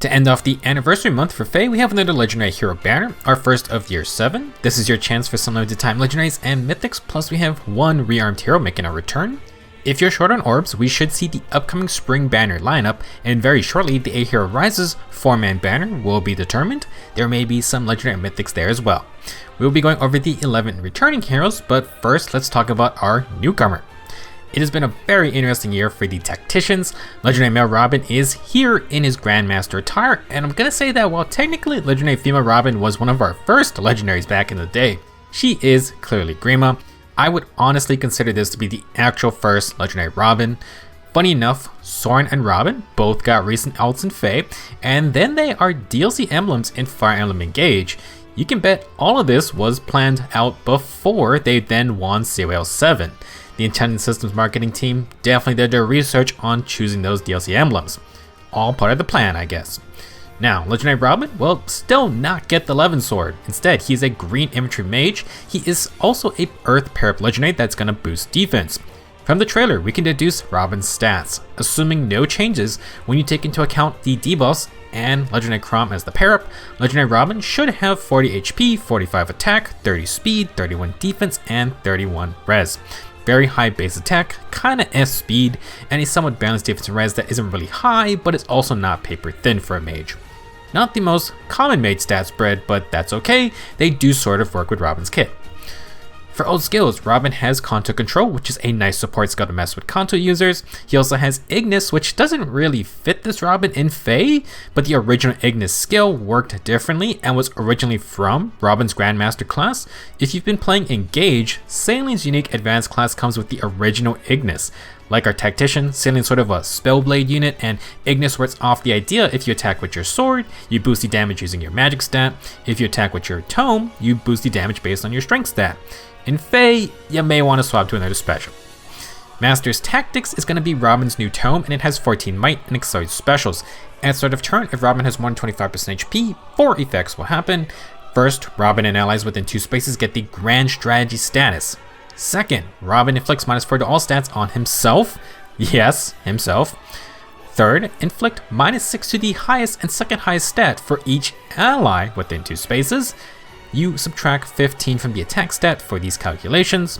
To end off the anniversary month for Fae, we have another Legendary Hero banner, our first of year 7. This is your chance for some limited time Legendaries and Mythics, plus we have one Rearmed Hero making a return. If you're short on orbs, we should see the upcoming spring banner lineup, and very shortly the A Hero Rises 4-man banner will be determined. There may be some Legendary Mythics there as well. We will be going over the 11 returning heroes, but first let's talk about our newcomer. It has been a very interesting year for the tacticians. Legendary Male Robin is here in his Grandmaster attire, and I'm gonna say that while technically Legendary Female Robin was one of our first legendaries back in the day, she is clearly Grima. I would honestly consider this to be the actual first Legendary Robin. Funny enough, Soren and Robin both got recent alts in Fae, and then they are DLC emblems in Fire Emblem Engage. You can bet all of this was planned out before they then won COL 7. The Intelligent Systems marketing team definitely did their research on choosing those DLC emblems. All part of the plan, I guess. Now, Legendary Robin will still not get the Levin Sword. Instead, he's a green infantry mage. He is also a Earth Parap Legendary that's going to boost defense. From the trailer, we can deduce Robin's stats, assuming no changes when you take into account the debuffs and Legendary Chrom as the Parap. Legendary Robin should have 40 HP, 45 attack, 30 speed, 31 defense, and 31 res. Very high base attack, kinda S speed, and a somewhat balanced defense and res that isn't really high, but it's also not paper thin for a mage. Not the most common mage stat spread, but that's okay, they do sort of work with Robin's kit. For old skills, Robin has Kanto Control, which is a nice support skill to mess with Kanto users. He also has Ignis, which doesn't really fit this Robin in Fae, but the original Ignis skill worked differently and was originally from Robin's Grandmaster class. If you've been playing Engage, Sailing's unique advanced class comes with the original Ignis. Like our Tactician, Sailing's sort of a Spellblade unit, and Ignis works off the idea if you attack with your sword, you boost the damage using your magic stat. If you attack with your tome, you boost the damage based on your strength stat. In Fae, you may want to swap to another special. Master's Tactics is going to be Robin's new tome, and it has 14 might and accelerated specials. At start of turn, if Robin has more than 25% HP, 4 effects will happen. First, Robin and allies within 2 spaces get the Grand Strategy status. Second, Robin inflicts -4 to all stats on himself. Yes, himself. Third, inflict -6 to the highest and second highest stat for each ally within 2 spaces. You subtract 15 from the attack stat for these calculations.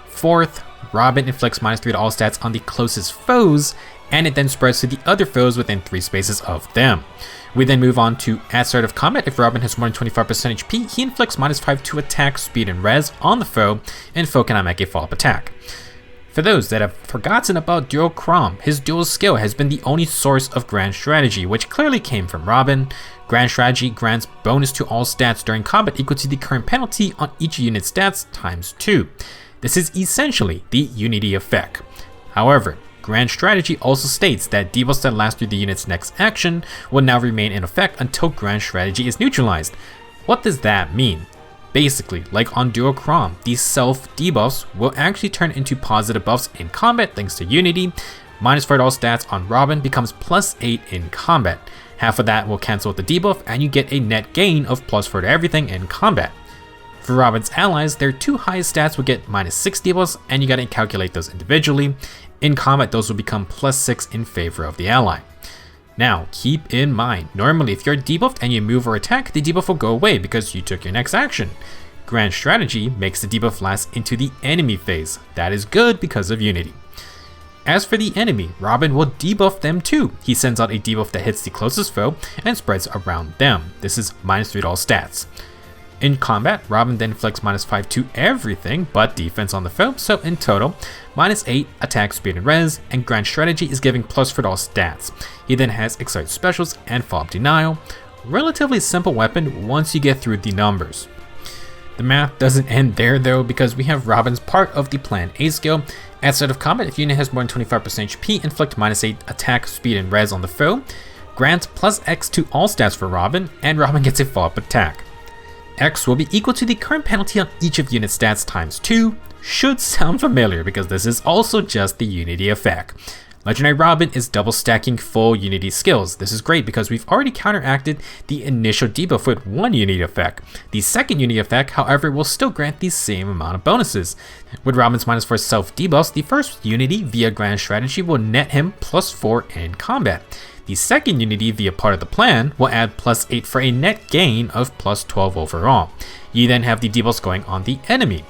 Fourth, Robin inflicts -3 to all stats on the closest foes, and it then spreads to the other foes within 3 spaces of them. We then move on to at start of combat. If Robin has more than 25% HP, he inflicts -5 to attack, speed, and res on the foe, and foe cannot make a follow-up attack. For those that have forgotten about Dual Chrom, his dual skill has been the only source of Grand Strategy, which clearly came from Robin. Grand Strategy grants bonus to all stats during combat equal to the current penalty on each unit's stats times 2. This is essentially the Unity effect. However, Grand Strategy also states that debuffs that last through the unit's next action will now remain in effect until Grand Strategy is neutralized. What does that mean? Basically, like on Dual Chrom, these self debuffs will actually turn into positive buffs in combat thanks to Unity. -4 to all stats on Robin becomes +8 in combat. Half of that will cancel with the debuff, and you get a net gain of +4 to everything in combat. For Robin's allies, their 2 highest stats will get -6 debuffs, and you gotta calculate those individually. In combat, those will become +6 in favor of the ally. Now, keep in mind, normally if you're debuffed and you move or attack, the debuff will go away because you took your next action. Grand Strategy makes the debuff last into the enemy phase. That is good because of Unity. As for the enemy, Robin will debuff them too. He sends out a debuff that hits the closest foe and spreads around them. This is -3 to all stats. In combat, Robin then inflicts -5 to everything but defense on the foe, so in total, -8 attack, speed, and res, and Grand Strategy is giving +4 to all stats. He then has accelerated specials and follow-up denial. Relatively simple weapon once you get through the numbers. The math doesn't end there though, because we have Robin's part of the Plan A skill. At start of combat, if unit has more than 25% HP, inflict -8 attack, speed, and res on the foe. Grant +X to all stats for Robin, and Robin gets a follow-up attack. X will be equal to the current penalty on each of unit stats times 2. Should sound familiar because this is also just the Unity effect. Legendary Robin is double stacking full Unity skills. This is great because we've already counteracted the initial debuff with 1 Unity effect. The second Unity effect, however, will still grant the same amount of bonuses. With Robin's -4 self debuffs, the first Unity via Grand Strategy will net him +4 in combat. The second unity via part of the plan will add +8 for a net gain of +12 overall. You then have the debuffs going on the enemy.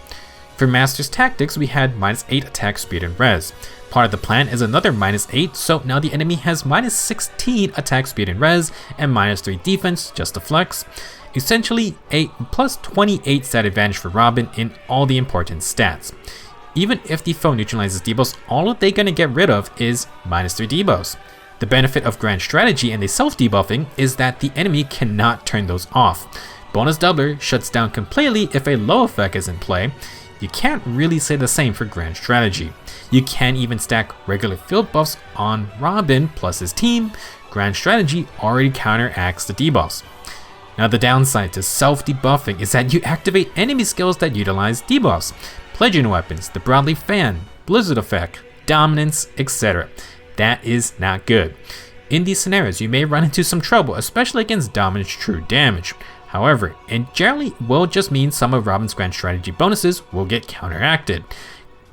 For Master's Tactics, we had -8 attack speed and res. Part of the plan is another -8, so now the enemy has -16 attack speed and res and -3 defense, just a flex. Essentially a +28 stat advantage for Robin in all the important stats. Even if the foe neutralizes debuffs, all they're gonna get rid of is -3 debuffs. The benefit of Grand Strategy and the self-debuffing is that the enemy cannot turn those off. Bonus Doubler shuts down completely if a low effect is in play. You can't really say the same for Grand Strategy. You can even stack regular field buffs on Robin plus his team. Grand Strategy already counteracts the debuffs. Now the downside to self-debuffing is that you activate enemy skills that utilize debuffs. Pledging weapons, the Broadleaf Fan, Blizzard Effect, Dominance, etc. That is not good. In these scenarios, you may run into some trouble, especially against Dominance True Damage. However, it generally will just mean some of Robin's Grand Strategy bonuses will get counteracted.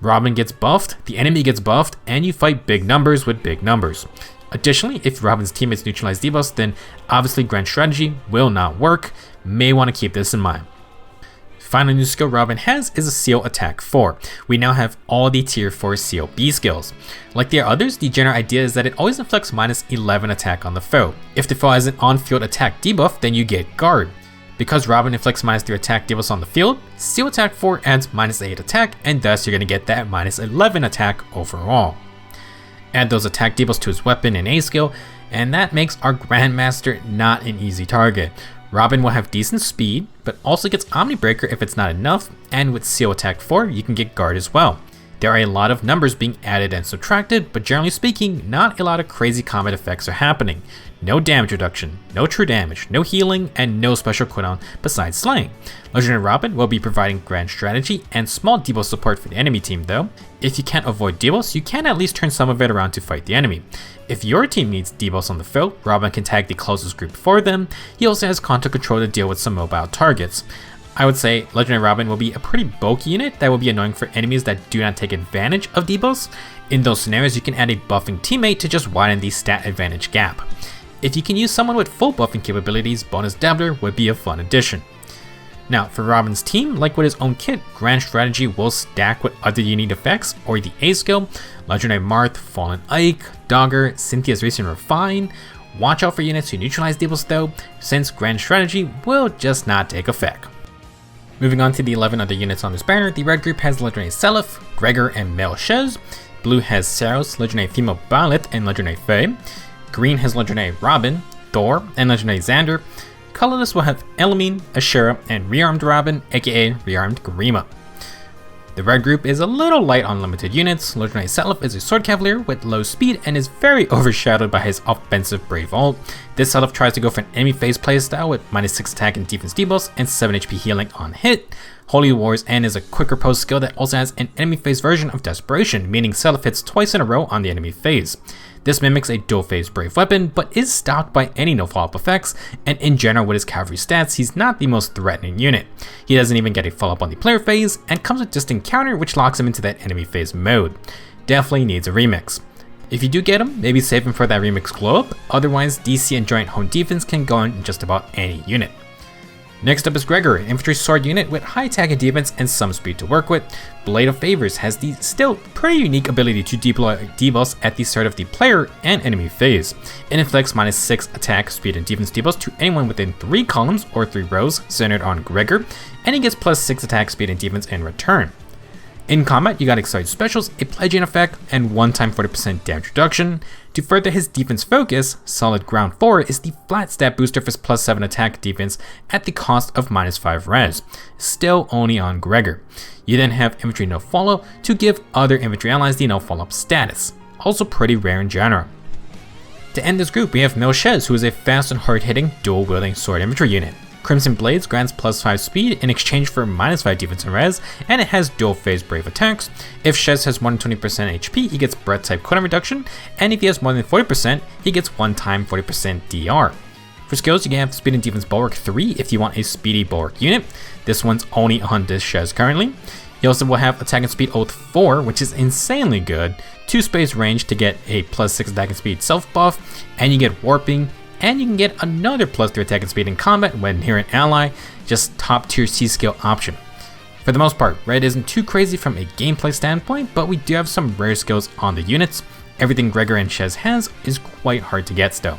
Robin gets buffed, the enemy gets buffed, and you fight big numbers with big numbers. Additionally, if Robin's teammates neutralize debuffs, then obviously Grand Strategy will not work. May want to keep this in mind. Final new skill Robin has is a Seal Attack 4. We now have all the tier 4 Seal B skills. Like the others, the general idea is that it always inflicts -11 attack on the foe. If the foe has an on-field attack debuff, then you get Guard. Because Robin inflicts -3 attack debuffs on the field, Seal Attack 4 adds -8 attack, and thus you're going to get that -11 attack overall. Add those attack debuffs to his weapon and A skill, and that makes our Grandmaster not an easy target. Robin will have decent speed, but also gets Omni Breaker if it's not enough, and with Seal Attack 4, you can get Guard as well. There are a lot of numbers being added and subtracted, but generally speaking, not a lot of crazy combat effects are happening. No damage reduction, no true damage, no healing, and no special cooldown besides slaying. Legendary Robin will be providing Grand Strategy and small debuff support for the enemy team though. If you can't avoid debuffs, you can at least turn some of it around to fight the enemy. If your team needs debuffs on the foe, Robin can tag the closest group for them. He also has content control to deal with some mobile targets. I would say Legendary Robin will be a pretty bulky unit that will be annoying for enemies that do not take advantage of debuffs. In those scenarios, you can add a buffing teammate to just widen the stat advantage gap. If you can use someone with full buffing capabilities, Bonus Dabbler would be a fun addition. Now, for Robin's team, like with his own kit, Grand Strategy will stack with other unique effects or the A skill, Legendary Marth, Fallen Ike, Dogger, Cynthia's Recent Refine. Watch out for units who neutralize debuffs though, since Grand Strategy will just not take effect. Moving on to the 11 other units on this banner, the red group has Legendary Seliph, Gregor, and Male Shez. Blue has Saros, Legendary Female Violet, and Legendary Faye. Green has Legendary Robin, Thor, and Legendary Xander. Colorless will have Elamine, Ashera, and Rearmed Robin, aka Rearmed Garima. The red group is a little light on limited units. Legendary Seliph is a Sword Cavalier with low speed and is very overshadowed by his offensive Brave ult. This Seliph tries to go for an enemy phase playstyle with -6 attack and defense debuffs and 7 HP healing on hit. Holy War's End is a quicker post skill that also has an enemy phase version of Desperation, meaning Seliph hits twice in a row on the enemy phase. This mimics a dual phase Brave weapon, but is stopped by any no follow-up effects, and in general with his cavalry stats, he's not the most threatening unit. He doesn't even get a follow-up on the player phase, and comes with Distant Counter which locks him into that enemy phase mode. Definitely needs a remix. If you do get him, maybe save him for that remix glow up, otherwise DC and Giant Hone Defense can go in just about any unit. Next up is Gregor, an infantry sword unit with high attack and defense and some speed to work with. Blade of Favors has the still pretty unique ability to deploy debuffs at the start of the player and enemy phase. It inflicts -6 attack, speed, and defense debuffs to anyone within 3 columns or 3 rows centered on Gregor, and he gets +6 attack, speed, and defense in return. In combat, you got Excited Specials, a pledging effect, and one-time 40% damage reduction. To further his defense focus, Solid Ground 4 is the flat stat booster for his +7 attack defense at the cost of -5 res, still only on Gregor. You then have Infantry No Follow to give other infantry allies the no follow-up status, also pretty rare in general. To end this group, we have Male Shez, who is a fast and hard-hitting, dual-wielding sword infantry unit. Crimson Blades grants +5 speed in exchange for -5 defense and res, and it has dual phase Brave attacks. If Shez has more than 20% HP, he gets breath type cooldown reduction, and if he has more than 40%, he gets one-time 40% DR. For skills, you can have Speed and Defense Bulwark 3 if you want a speedy bulwark unit. This one's only on this Shez currently. He also will have attack and speed Oath 4, which is insanely good, 2 space range to get a +6 attack and speed self buff, and you get warping, and you can get another +3 attack and speed in combat when near an ally, just top tier C skill option. For the most part, red isn't too crazy from a gameplay standpoint, but we do have some rare skills on the units. Everything Gregor and Shez has is quite hard to get still.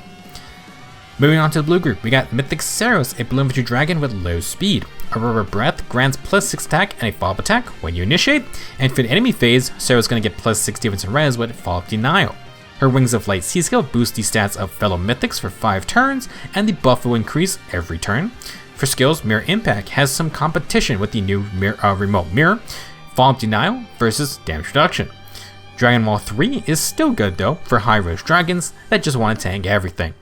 Moving on to the blue group, we got Mythic Saros, a blue infantry dragon with low speed. Aurora Breath grants +6 attack and a follow-up attack when you initiate, and for the enemy phase, Saros is going to get +6 defense and res with follow-up denial. Her Wings of Light C skill boosts the stats of fellow mythics for 5 turns, and the buff will increase every turn. For skills, Mirror Impact has some competition with the new remote mirror, follow-up denial versus damage reduction. Dragon Wall 3 is still good though for high range dragons that just want to tank everything.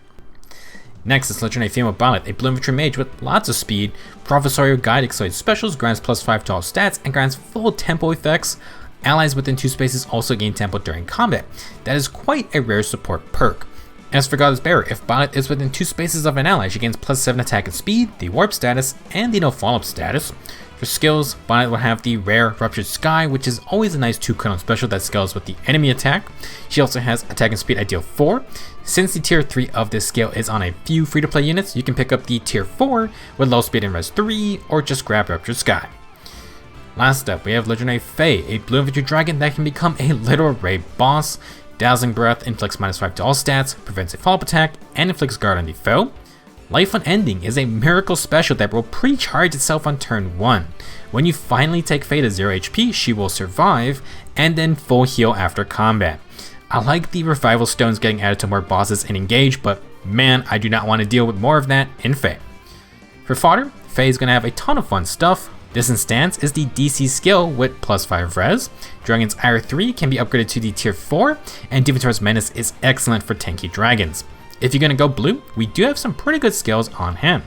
Next is Legendary Female Ballet, a blue infantry mage with lots of speed. Professorial Guide accelerates specials, grants +5 to all stats, and grants full tempo effects. Allies within 2 spaces also gain tempo during combat. That is quite a rare support perk. As for Goddess Bearer, if Ballet is within 2 spaces of an ally, she gains +7 attack and speed, the warp status, and the no follow-up status. For skills, Bonnet will have the rare Ruptured Sky, which is always a nice 2 cooldown special that scales with the enemy attack. She also has attack and speed ideal 4. Since the tier 3 of this skill is on a few free-to-play units, you can pick up the tier 4 with low speed and res 3, or just grab Ruptured Sky. Last up, we have Legendary Fae, a blue infantry dragon that can become a literal raid boss. Dazzling Breath inflicts -5 to all stats, prevents a follow-up attack, and inflicts guard on the foe. Life Unending is a miracle special that will pre-charge itself on turn 1. When you finally take Fae to 0 HP, she will survive, and then full heal after combat. I like the revival stones getting added to more bosses in Engage, but man, I do not want to deal with more of that in Fae. For fodder, Fae is going to have a ton of fun stuff. This instance is the DC skill with +5 res. Dragon's Ire 3 can be upgraded to the tier 4, and Divinatore's Menace is excellent for tanky dragons. If you're going to go blue, we do have some pretty good skills on hand.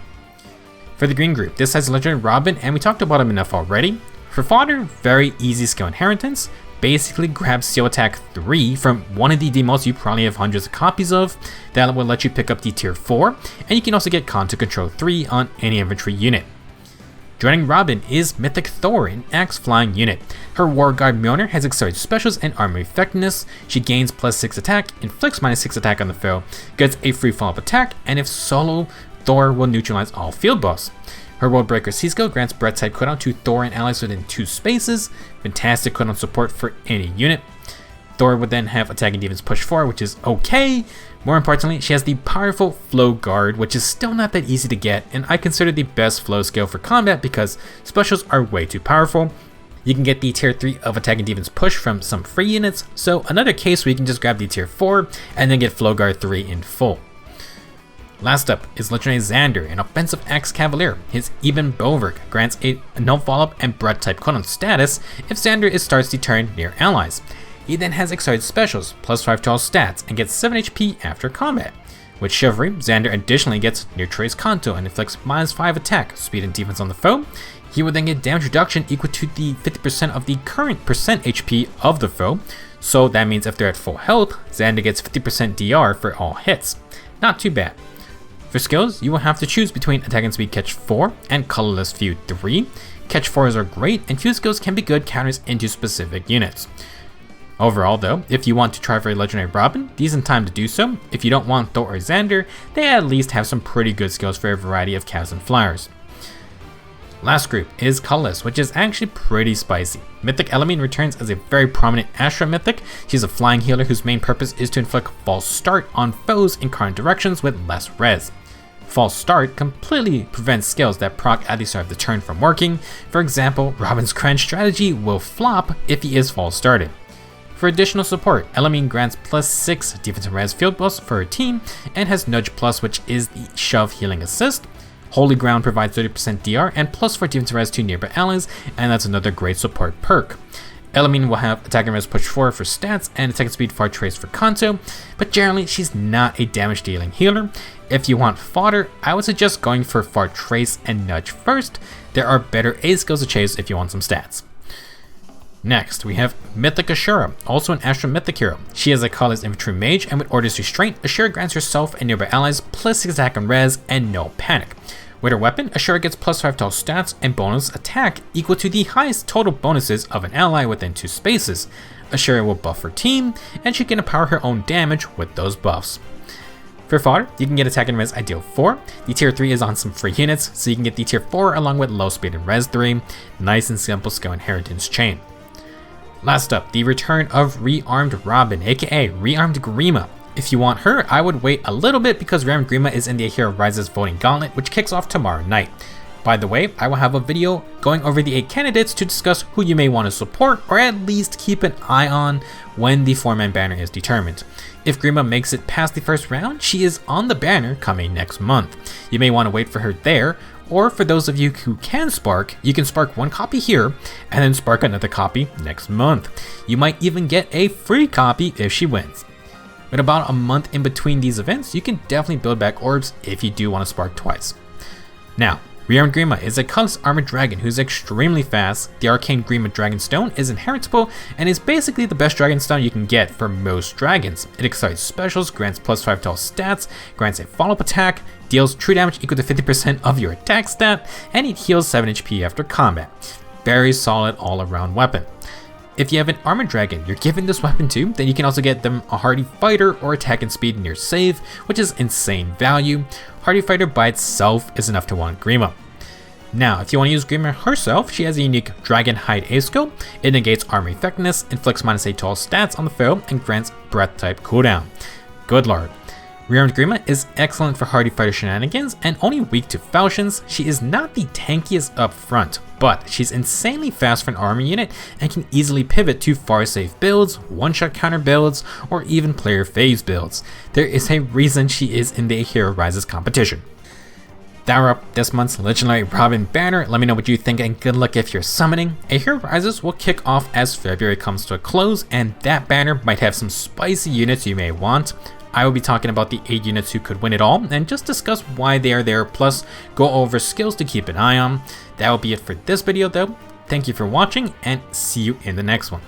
For the green group, this has Legendary Robin, and we talked about him enough already. For fodder, very easy skill inheritance. Basically grab Seal Attack 3 from one of the demos you probably have hundreds of copies of. That will let you pick up the tier 4, and you can also get Con to Control 3 on any infantry unit. Joining Robin is Mythic Thor, an axe flying unit. Her War Guard Mjolnir has accelerated specials and armor effectiveness. She gains +6 attack, inflicts -6 attack on the foe, gets a free follow-up attack, and if solo, Thor will neutralize all field buffs. Her Worldbreaker C skill grants breath type cooldown to Thor and allies within 2 spaces. Fantastic cooldown support for any unit. Thor would then have attack and defense push 4, which is okay. More importantly, she has the powerful Flow Guard, which is still not that easy to get, and I consider the best flow skill for combat because specials are way too powerful. You can get the tier 3 of attack and defense push from some free units, so another case where you can just grab the tier 4 and then get Flow Guard 3 in full. Last up is Legendary Xander, an offensive axe cavalier. His Eben Bolverk grants a no follow-up and breath type cooldown status if Xander starts the turn near allies. He then has accelerated specials, +5 to all stats, and gets 7 HP after combat. With Chivalry, Xander additionally gets Near Trace Kanto and inflicts -5 attack, speed, and defense on the foe. He would then get damage reduction equal to the 50% of the current percent HP of the foe, so that means if they're at full health, Xander gets 50% DR for all hits. Not too bad. For skills, you will have to choose between Attack and Speed Catch 4 and Colorless Feud 3. Catch 4s are great, and Feud skills can be good counters into specific units. Overall though, if you want to try for a Legendary Robin, decent time to do so. If you don't want Thor or Xander, they at least have some pretty good skills for a variety of cavs and flyers. Last group is Colorless, which is actually pretty spicy. Mythic Elamine returns as a very prominent Astra Mythic. She's a flying healer whose main purpose is to inflict False Start on foes in current directions with less res. False Start completely prevents skills that proc at the start of the turn from working. For example, Robin's Grand Strategy will flop if he is false started. For additional support, Elamine grants +6 defense and res field buffs for her team and has Nudge Plus, which is the shove healing assist. Holy Ground provides 30% DR and +4 defense and res to nearby allies, and that's another great support perk. Elamine will have attack and res push 4 for stats and attack and speed far trace for Kanto, but generally she's not a damage dealing healer. If you want fodder, I would suggest going for far trace and nudge first. There are better A skills to chase if you want some stats. Next, we have Mythic Ashura, also an Astra Mythic hero. She is a colorless infantry mage, and with Order's Restraint, Ashura grants herself and nearby allies +6 attack and res and no panic. With her weapon, Ashura gets +5 to all stats and bonus attack equal to the highest total bonuses of an ally within 2 spaces. Ashura will buff her team, and she can empower her own damage with those buffs. For fodder, you can get attack and res ideal 4. The tier 3 is on some free units, so you can get the tier 4 along with low speed and res 3. Nice and simple skill inheritance chain. Last up, the return of Rearmed Robin, aka Rearmed Grima. If you want her, I would wait a little bit because Rearmed Grima is in the Hero Rises voting gauntlet, which kicks off tomorrow night. By the way, I will have a video going over the 8 candidates to discuss who you may want to support or at least keep an eye on when the 4-man banner is determined. If Grima makes it past the first round, she is on the banner coming next month. You may want to wait for her there, or for those of you who can spark, you can spark 1 copy here and then spark another copy next month. You might even get a free copy if she wins. With about a month in between these events, you can definitely build back orbs if you do want to spark twice. Now, Rearmed Grima is a colorless armored dragon who's extremely fast. The arcane Grima Dragonstone is inheritable and is basically the best Dragonstone you can get for most dragons. It excites specials, grants +5 to all stats, grants a follow-up attack, deals true damage equal to 50% of your attack stat, and it heals 7 HP after combat. Very solid all-around weapon. If you have an armored dragon you're given this weapon to, then you can also get them a hardy fighter or attack and speed near save, which is insane value. Hardy fighter by itself is enough to want Grima. Now, if you want to use Grima herself, she has a unique Dragon Hide A skill. It negates armor effectiveness, inflicts -8 to all stats on the foe, and grants breath type cooldown. Good lord. Rearmed Grima is excellent for hardy fighter shenanigans and only weak to falchions. She is not the tankiest up front, but she's insanely fast for an armor unit and can easily pivot to far safe builds, one-shot counter builds, or even player phase builds. There is a reason she is in the Hero Rises competition. That wraps up this month's Legendary Robin banner. Let me know what you think and good luck if you're summoning. A Hero Rises will kick off as February comes to a close, and that banner might have some spicy units you may want. I will be talking about the 8 units who could win it all and just discuss why they are there, plus go over skills to keep an eye on. That will be it for this video though. Thank you for watching and see you in the next one.